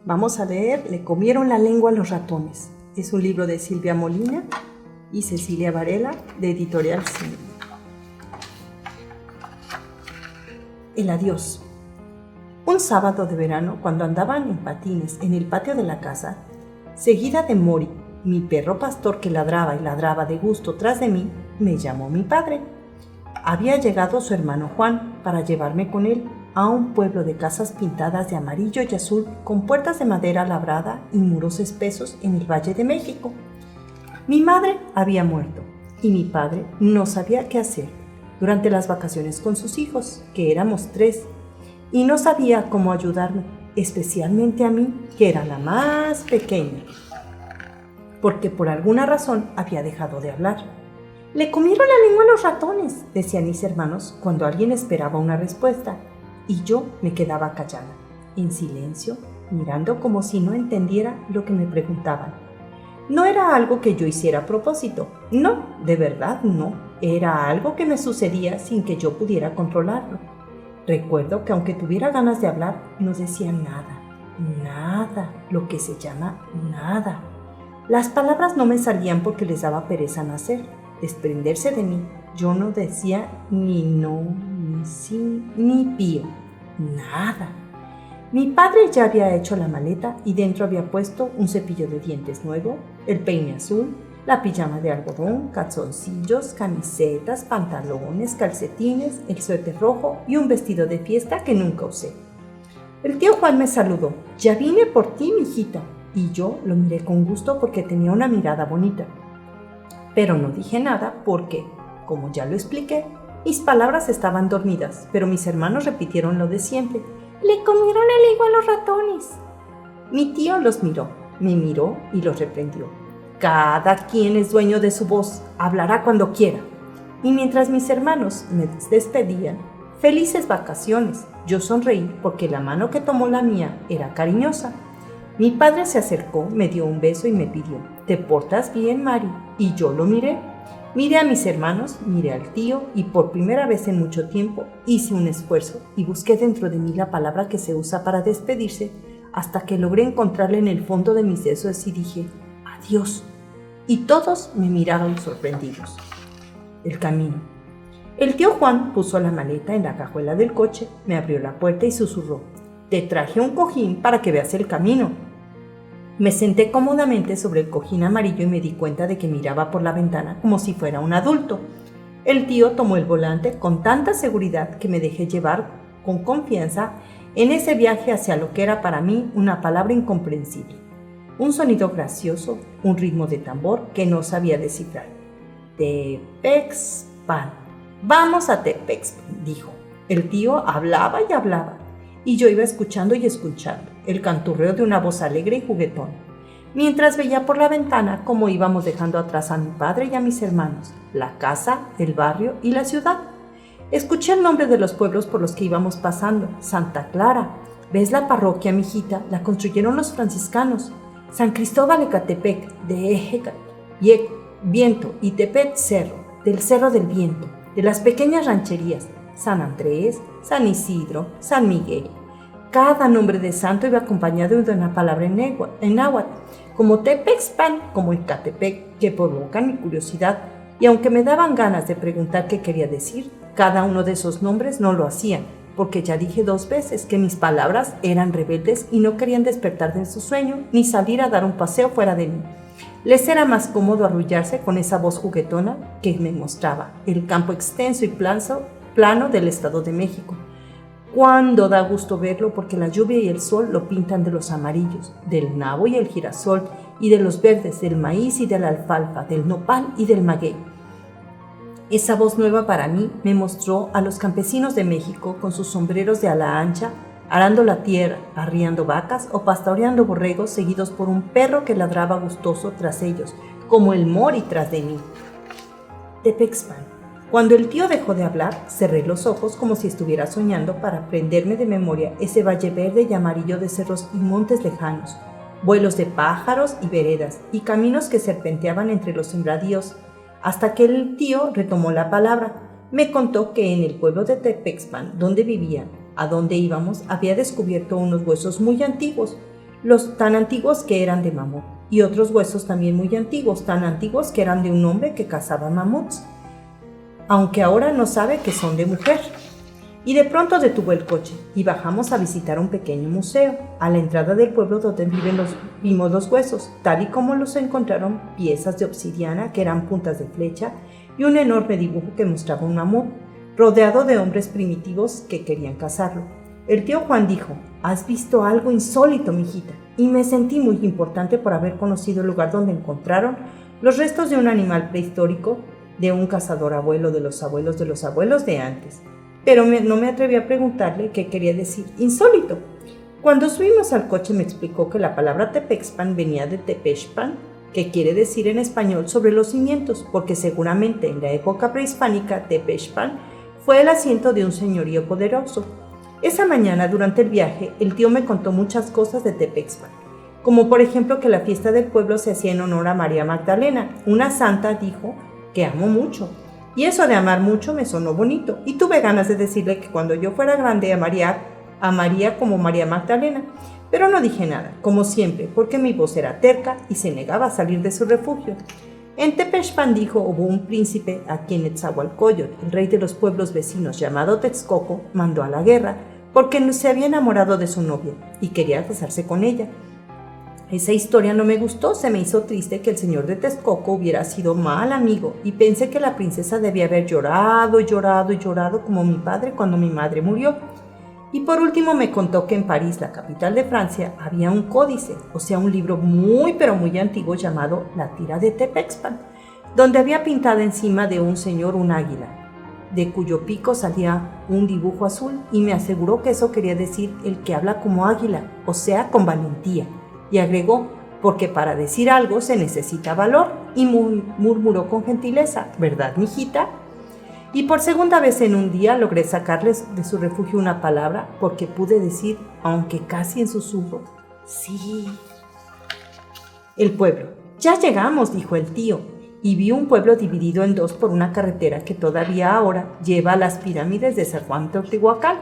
Vamos a leer Le comieron la lengua a los ratones. Es un libro de Silvia Molina y Cecilia Varela, de Editorial Cine. El adiós. Un sábado de verano, cuando andaban en patines en el patio de la casa, seguida de Mori, mi perro pastor que ladraba y ladraba de gusto tras de mí, me llamó mi padre. Había llegado su hermano Juan para llevarme con él a un pueblo de casas pintadas de amarillo y azul con puertas de madera labrada y muros espesos en el Valle de México. Mi madre había muerto y mi padre no sabía qué hacer durante las vacaciones con sus hijos, que éramos 3, y no sabía cómo ayudarme, especialmente a mí, que era la más pequeña, porque por alguna razón había dejado de hablar. «Le comieron la lengua a los ratones», decían mis hermanos cuando alguien esperaba una respuesta, y yo me quedaba callada, en silencio, mirando como si no entendiera lo que me preguntaban. No era algo que yo hiciera a propósito, no, de verdad no, era algo que me sucedía sin que yo pudiera controlarlo. Recuerdo que aunque tuviera ganas de hablar, no decía nada, lo que se llama nada. Las palabras no me salían porque les daba pereza nacer, desprenderse de mí. Yo no decía ni no, ni sí, ni pío, nada. Mi padre ya había hecho la maleta y dentro había puesto un cepillo de dientes nuevo, el peine azul, la pijama de algodón, calzoncillos, camisetas, pantalones, calcetines, el suéter rojo y un vestido de fiesta que nunca usé. El tío Juan me saludó. «Ya vine por ti, mijita», y yo lo miré con gusto porque tenía una mirada bonita. Pero no dije nada porque, como ya lo expliqué, mis palabras estaban dormidas, pero mis hermanos repitieron lo de siempre. «Le comieron la lengua a los ratones». Mi tío los miró, me miró y los reprendió. «Cada quien es dueño de su voz, hablará cuando quiera». Y mientras mis hermanos me despedían, «Felices vacaciones», yo sonreí porque la mano que tomó la mía era cariñosa. Mi padre se acercó, me dio un beso y me pidió: «¿Te portas bien, Mari?» Y yo lo miré. Miré a mis hermanos, miré al tío y por primera vez en mucho tiempo hice un esfuerzo y busqué dentro de mí la palabra que se usa para despedirse hasta que logré encontrarla en el fondo de mis deseos y dije: «Adiós». Y todos me miraron sorprendidos. El camino. El tío Juan puso la maleta en la cajuela del coche, me abrió la puerta y susurró: «Te traje un cojín para que veas el camino». Me senté cómodamente sobre el cojín amarillo y me di cuenta de que miraba por la ventana como si fuera un adulto. El tío tomó el volante con tanta seguridad que me dejé llevar con confianza en ese viaje hacia lo que era para mí una palabra incomprensible. Un sonido gracioso, un ritmo de tambor que no sabía descifrar. «Tepexpan. Vamos a Tepexpan», dijo. El tío hablaba y hablaba, y yo iba escuchando y escuchando el canturreo de una voz alegre y juguetona, mientras veía por la ventana cómo íbamos dejando atrás a mi padre y a mis hermanos, la casa, el barrio y la ciudad. Escuché el nombre de los pueblos por los que íbamos pasando. Santa Clara. ¿Ves la parroquia, mijita? La construyeron los franciscanos. San Cristóbal Ecatepec, de Ejecat, Viento, y Tepet Cerro, del Cerro del Viento, de las pequeñas rancherías, San Andrés, San Isidro, San Miguel. Cada nombre de santo iba acompañado de una palabra en náhuatl, como Tepexpan, como Ecatepec, que provocan mi curiosidad, y aunque me daban ganas de preguntar qué quería decir, cada uno de esos nombres no lo hacían, porque ya dije 2 veces que mis palabras eran rebeldes y no querían despertar de su sueño ni salir a dar un paseo fuera de mí. Les era más cómodo arrullarse con esa voz juguetona que me mostraba el campo extenso y plano del Estado de México. Cuándo da gusto verlo, porque la lluvia y el sol lo pintan de los amarillos, del nabo y el girasol, y de los verdes, del maíz y de la alfalfa, del nopal y del maguey. Esa voz nueva para mí me mostró a los campesinos de México con sus sombreros de ala ancha, arando la tierra, arriando vacas o pastoreando borregos seguidos por un perro que ladraba gustoso tras ellos, como el Mori tras de mí. Tepexpan. Cuando el tío dejó de hablar, cerré los ojos como si estuviera soñando para aprenderme de memoria ese valle verde y amarillo de cerros y montes lejanos, vuelos de pájaros y veredas, y caminos que serpenteaban entre los sembradíos, hasta que el tío retomó la palabra. Me contó que en el pueblo de Tepexpan, donde vivían, a donde íbamos, había descubierto unos huesos muy antiguos. los tan antiguos que eran de mamut, y otros huesos también muy antiguos, tan antiguos que eran de un hombre que cazaba mamuts, aunque ahora no sabe que son de mujer. Y de pronto detuvo el coche y bajamos a visitar un pequeño museo, a la entrada del pueblo donde vimos los huesos, tal y como los encontraron piezas de obsidiana que eran puntas de flecha y un enorme dibujo que mostraba un mamut, rodeado de hombres primitivos que querían cazarlo. El tío Juan dijo: «Has visto algo insólito, mijita», y me sentí muy importante por haber conocido el lugar donde encontraron los restos de un animal prehistórico, de un cazador abuelo de los abuelos de antes. Pero no me atreví a preguntarle qué quería decir insólito. Cuando subimos al coche me explicó que la palabra Tepexpan venía de Tepexpan, que quiere decir en español sobre los cimientos, porque seguramente en la época prehispánica Tepexpan fue el asiento de un señorío poderoso. Esa mañana durante el viaje el tío me contó muchas cosas de Tepexpan, como por ejemplo que la fiesta del pueblo se hacía en honor a María Magdalena, una santa, dijo, que amo mucho. Y eso de amar mucho me sonó bonito, y tuve ganas de decirle que cuando yo fuera grande amaría como María Magdalena, pero no dije nada, como siempre, porque mi voz era terca y se negaba a salir de su refugio. En Tepexpan, dijo, hubo un príncipe a quien Netzahualcóyotl, el rey de los pueblos vecinos llamado Texcoco, mandó a la guerra porque se había enamorado de su novia y quería casarse con ella. Esa historia no me gustó, se me hizo triste que el señor de Texcoco hubiera sido mal amigo y pensé que la princesa debía haber llorado y llorado y llorado como mi padre cuando mi madre murió. Y por último me contó que en París, la capital de Francia, había un códice, o sea un libro muy pero muy antiguo llamado La Tira de Tepexpan, donde había pintado encima de un señor un águila, de cuyo pico salía un dibujo azul, y me aseguró que eso quería decir el que habla como águila, o sea con valentía. Y agregó, porque para decir algo se necesita valor, y murmuró con gentileza, ¿verdad, mijita? Y por segunda vez en un día logré sacarles de su refugio una palabra, porque pude decir, aunque casi en susurro, sí. El pueblo. Ya llegamos, dijo el tío, y vi un pueblo dividido en dos por una carretera que todavía ahora lleva a las pirámides de San Juan Teotihuacán.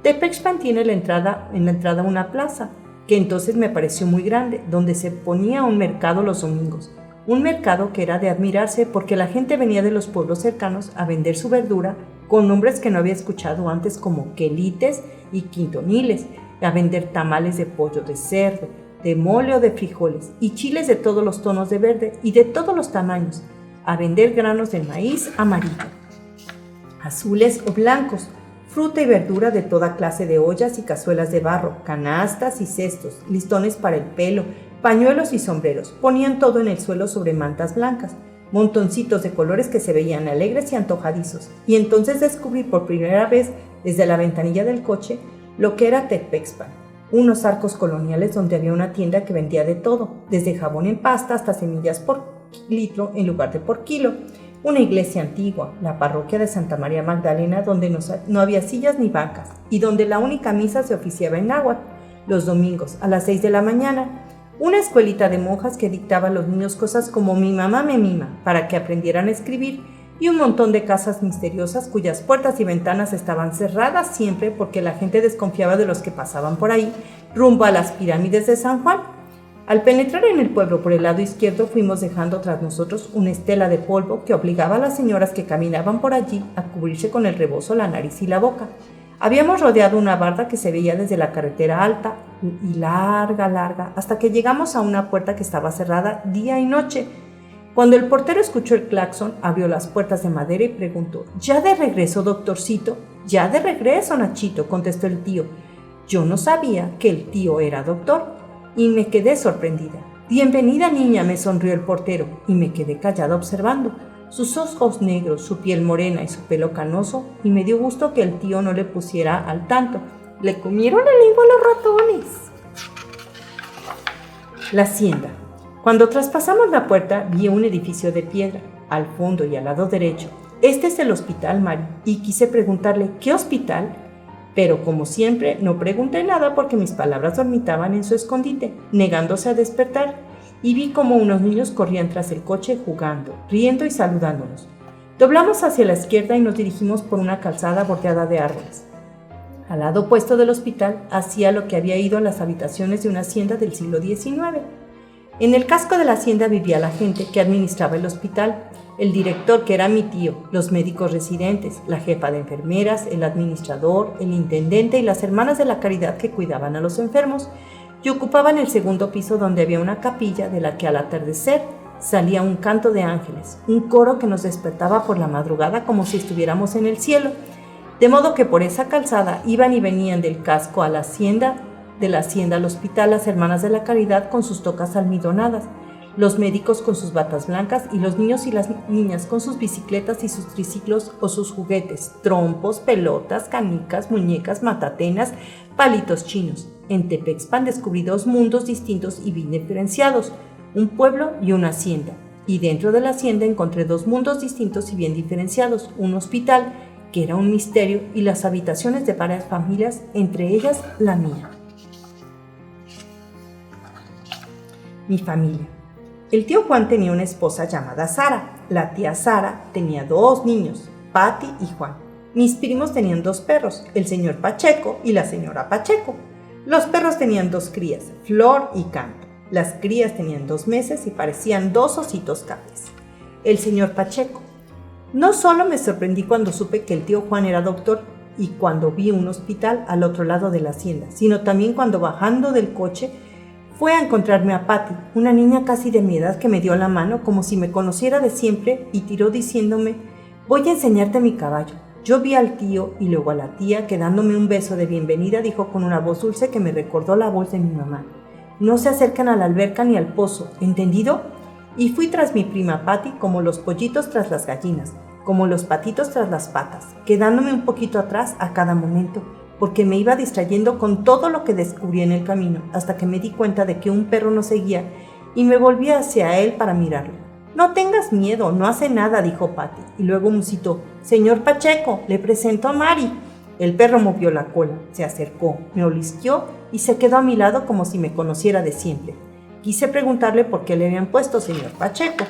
Tepexpan tiene en la entrada una plaza, que entonces me pareció muy grande, donde se ponía un mercado los domingos. Un mercado que era de admirarse porque la gente venía de los pueblos cercanos a vender su verdura con nombres que no había escuchado antes, como quelites y quintoniles, a vender tamales de pollo, de cerdo, de mole o de frijoles, y chiles de todos los tonos de verde y de todos los tamaños, a vender granos de maíz amarillo, azules o blancos, fruta y verdura de toda clase de ollas y cazuelas de barro, canastas y cestos, listones para el pelo, pañuelos y sombreros. Ponían todo en el suelo sobre mantas blancas, montoncitos de colores que se veían alegres y antojadizos. Y entonces descubrí por primera vez, desde la ventanilla del coche, lo que era Tepexpan. Unos arcos coloniales donde había una tienda que vendía de todo, desde jabón en pasta hasta semillas por litro en lugar de por kilo. Una iglesia antigua, la parroquia de Santa María Magdalena, donde no había sillas ni bancas y donde la única misa se oficiaba en náhuatl los domingos a las 6 de la mañana. Una escuelita de monjas que dictaba a los niños cosas como mi mamá me mima para que aprendieran a escribir, y un montón de casas misteriosas cuyas puertas y ventanas estaban cerradas siempre porque la gente desconfiaba de los que pasaban por ahí rumbo a las pirámides de San Juan. Al penetrar en el pueblo por el lado izquierdo fuimos dejando tras nosotros una estela de polvo que obligaba a las señoras que caminaban por allí a cubrirse con el rebozo la nariz y la boca. Habíamos rodeado una barda que se veía desde la carretera alta y larga, hasta que llegamos a una puerta que estaba cerrada día y noche. Cuando el portero escuchó el claxon, abrió las puertas de madera y preguntó, ¿ya de regreso, doctorcito? Ya de regreso, Nachito, contestó el tío. Yo no sabía que el tío era doctor. Y me quedé sorprendida. Bienvenida, niña, me sonrió el portero, y me quedé callada observando sus ojos negros, su piel morena y su pelo canoso, y me dio gusto que el tío no le pusiera al tanto. Le comieron la lengua a los ratones. La hacienda. Cuando traspasamos la puerta, vi un edificio de piedra, al fondo y al lado derecho. Este es el hospital, Mari, y quise preguntarle, ¿qué hospital? Pero como siempre no pregunté nada porque mis palabras dormitaban en su escondite, negándose a despertar, y vi como unos niños corrían tras el coche jugando, riendo y saludándonos. Doblamos hacia la izquierda y nos dirigimos por una calzada bordeada de árboles. Al lado opuesto del hospital hacía lo que había ido a las habitaciones de una hacienda del siglo XIX. En el casco de la hacienda vivía la gente que administraba el hospital, el director, que era mi tío, los médicos residentes, la jefa de enfermeras, el administrador, el intendente y las hermanas de la caridad que cuidaban a los enfermos, y ocupaban el segundo piso, donde había una capilla de la que al atardecer salía un canto de ángeles, un coro que nos despertaba por la madrugada como si estuviéramos en el cielo, de modo que por esa calzada iban y venían del casco a la hacienda, de la hacienda al hospital, las hermanas de la caridad con sus tocas almidonadas, los médicos con sus batas blancas y los niños y las niñas con sus bicicletas y sus triciclos o sus juguetes, trompos, pelotas, canicas, muñecas, matatenas, palitos chinos. En Tepexpan descubrí dos mundos distintos y bien diferenciados, un pueblo y una hacienda. Y dentro de la hacienda encontré dos mundos distintos y bien diferenciados, un hospital, que era un misterio, y las habitaciones de varias familias, entre ellas la mía. Mi familia. El tío Juan tenía una esposa llamada Sara. La tía Sara tenía dos niños, Pati y Juan. Mis primos tenían dos perros, el señor Pacheco y la señora Pacheco. Los perros tenían dos crías, Flor y Canto. Las crías tenían 2 meses y parecían dos ositos cafés. El señor Pacheco. No solo me sorprendí cuando supe que el tío Juan era doctor y cuando vi un hospital al otro lado de la hacienda, sino también cuando, bajando del coche, fue a encontrarme a Pati, una niña casi de mi edad, que me dio la mano como si me conociera de siempre y tiró diciéndome: «Voy a enseñarte mi caballo». Yo vi al tío y luego a la tía que, dándome un beso de bienvenida, dijo con una voz dulce que me recordó la voz de mi mamá: «No se acercan a la alberca ni al pozo, ¿entendido?». Y fui tras mi prima Pati como los pollitos tras las gallinas, como los patitos tras las patas, quedándome un poquito atrás a cada momento, porque me iba distrayendo con todo lo que descubrí en el camino, hasta que me di cuenta de que un perro nos seguía y me volví hacia él para mirarlo. «No tengas miedo, no hace nada», dijo Pati, y luego musitó: «Señor Pacheco, le presento a Mari». El perro movió la cola, se acercó, me olisqueó y se quedó a mi lado como si me conociera de siempre. Quise preguntarle por qué le habían puesto señor Pacheco,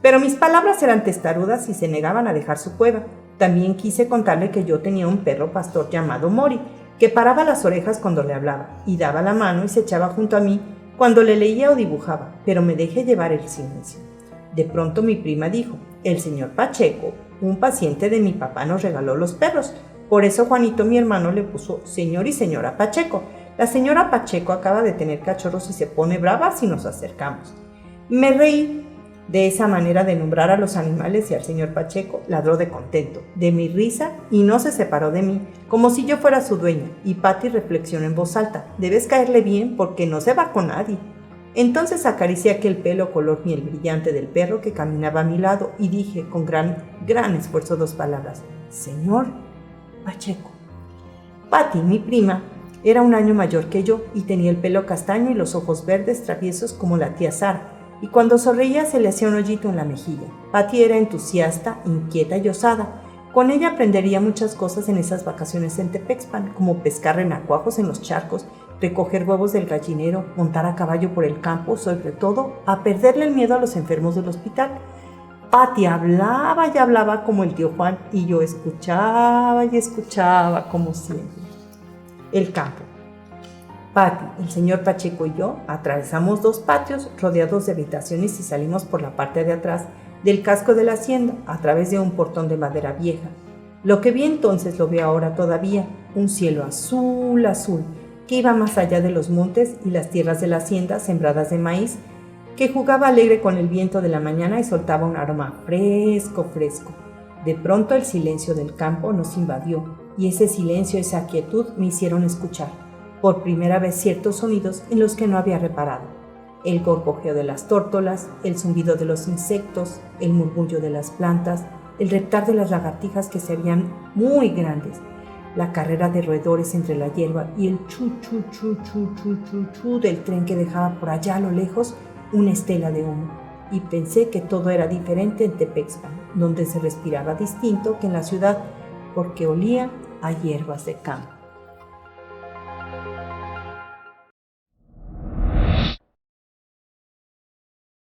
pero mis palabras eran testarudas y se negaban a dejar su cueva. También quise contarle que yo tenía un perro pastor llamado Mori, que paraba las orejas cuando le hablaba y daba la mano y se echaba junto a mí cuando le leía o dibujaba, pero me dejé llevar el silencio. De pronto mi prima dijo: «El señor Pacheco, un paciente de mi papá, nos regaló los perros. Por eso Juanito, mi hermano, le puso señor y señora Pacheco. La señora Pacheco acaba de tener cachorros y se pone brava si nos acercamos». Me reí de esa manera de nombrar a los animales y al señor Pacheco ladró de contento, de mi risa, y no se separó de mí, como si yo fuera su dueña. Y Pati reflexionó en voz alta: «Debes caerle bien porque no se va con nadie». Entonces acaricié aquel pelo color miel brillante del perro que caminaba a mi lado y dije con gran esfuerzo 2 palabras: «Señor Pacheco». Pati, mi prima, era 1 año mayor que yo y tenía el pelo castaño y los ojos verdes traviesos como la tía Sara, y cuando sonreía se le hacía un hoyito en la mejilla. Pati era entusiasta, inquieta y osada. Con ella aprendería muchas cosas en esas vacaciones en Tepexpan, como pescar renacuajos en los charcos, recoger huevos del gallinero, montar a caballo por el campo, sobre todo a perderle el miedo a los enfermos del hospital. Pati hablaba y hablaba como el tío Juan y yo escuchaba y escuchaba como siempre. El campo. Pati, el señor Pacheco y yo atravesamos 2 patios rodeados de habitaciones y salimos por la parte de atrás del casco de la hacienda a través de un portón de madera vieja. Lo que vi entonces lo veo ahora todavía: un cielo azul, azul, que iba más allá de los montes y las tierras de la hacienda sembradas de maíz, que jugaba alegre con el viento de la mañana y soltaba un aroma fresco, fresco. De pronto el silencio del campo nos invadió, y ese silencio, esa quietud me hicieron escuchar por primera vez ciertos sonidos en los que no había reparado: el gorgojeo de las tórtolas, el zumbido de los insectos, el murmullo de las plantas, el reptar de las lagartijas que se veían muy grandes, la carrera de roedores entre la hierba y el chu chu chu chu chu chu chu del tren que dejaba por allá a lo lejos una estela de humo. Y pensé que todo era diferente en Tepexpan, donde se respiraba distinto que en la ciudad, porque olía a hierbas de campo.